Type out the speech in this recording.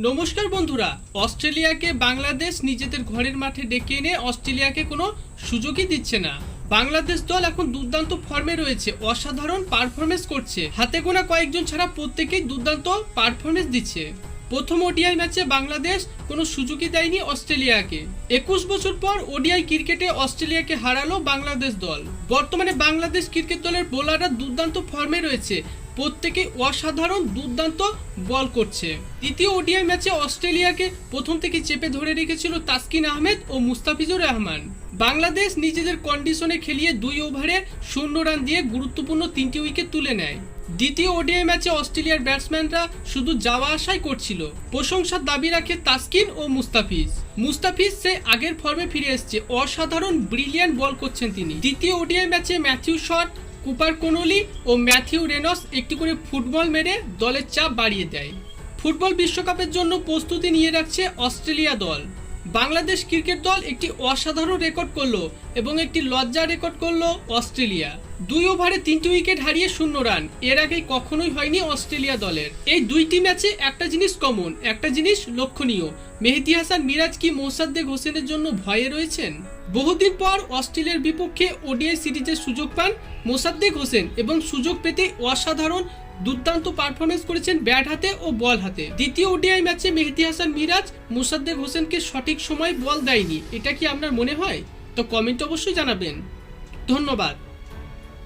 নমস্কার বন্ধুরা, অস্ট্রেলিয়াকে বাংলাদেশ নিজেদের ঘরের মাঠে ডেকে এনে অস্ট্রেলিয়াকে কোনো সুযোগই দিচ্ছে না। বাংলাদেশ দল এখন দুর্দান্ত ফর্মে রয়েছে, অসাধারণ পারফরমেন্স করছে। হাতে গোনা কয়েকজন ছাড়া প্রত্যেকেই দুর্দান্ত পারফরমেন্স দিচ্ছে। প্রথম ওডিআই ম্যাচে বাংলাদেশ কোনো সুযোগই দেয়নি অস্ট্রেলিয়াকে। 21 বছর পর ওডিআই ক্রিকেটে অস্ট্রেলিয়াকে হারালো বাংলাদেশ দল। বর্তমানে বাংলাদেশ ক্রিকেট দলের বোলাররা দুর্দান্ত ফর্মে রয়েছে, প্রত্যেকে অসাধারণ দুর্দান্ত বল করছে। দ্বিতীয় ওডিআই ম্যাচে অস্ট্রেলিয়াকে প্রথম থেকে চেপে ধরে রেখেছিল তাসকিন আহমেদ ও মুস্তাফিজুর রহমান। বাংলাদেশ নিজেদের কন্ডিশনে খেলিয়ে 2 ওভারে 0 রান দিয়ে গুরুত্বপূর্ণ 3টি উইকেট তুলে নেয়। দ্বিতীয় ওডিআই ম্যাচে অস্ট্রেলিয়ার ব্যাটসম্যানরা শুধু যাওয়া আসাই করছিল। প্রশংসার দাবি রাখে তাসকিন ও মুস্তাফিজ সে আগের ফর্মে ফিরে এসেছে, অসাধারণ ব্রিলিয়ান্ট বল করছেন তিনি। দ্বিতীয় ওডিআই ম্যাচে ম্যাথিউ শট, কুপার কোনলি ও ম্যাথিউ রেনস একটি করে ফুটবল মেরে দলের চাপ বাড়িয়ে দেয়। ফুটবল বিশ্বকাপের জন্য প্রস্তুতি নিয়ে রাখছে অস্ট্রেলিয়া দল। বাংলাদেশ ক্রিকেট দল একটি অসাধারণ রেকর্ড করলো এবং একটি লজ্জার রেকর্ড করলো অস্ট্রেলিয়া। 2 ওভারে 3টি উইকেট হারিয়ে 0 রান, এর আগে কখনোই হয়নি অস্ট্রেলিয়া দলের। এই 2টি ম্যাচে একটা জিনিস কমন, একটা জিনিস লক্ষণীয়। মেহেদী হাসান মিরাজ কি মোসাদ্দেক হোসেনের জন্য ভয়ে রয়েছেন? বহুদিন পর অস্ট্রেলিয়ার বিপক্ষে ওডিআই সিরিজের সুযোগ পান মোসাদ্দেক হোসেন এবং সুযোগ পেতে অসাধারণ দুর্দান্ত পারফরমেন্স করেছেন ব্যাট হাতে ও বল হাতে। দ্বিতীয় ওডিআই ম্যাচে মেহেদী হাসান মিরাজ মোসাদ্দেক হোসেনকে সঠিক সময় বল দেয়নি, এটা কি আপনার মনে হয়? তো কমেন্ট অবশ্যই জানাবেন। ধন্যবাদ।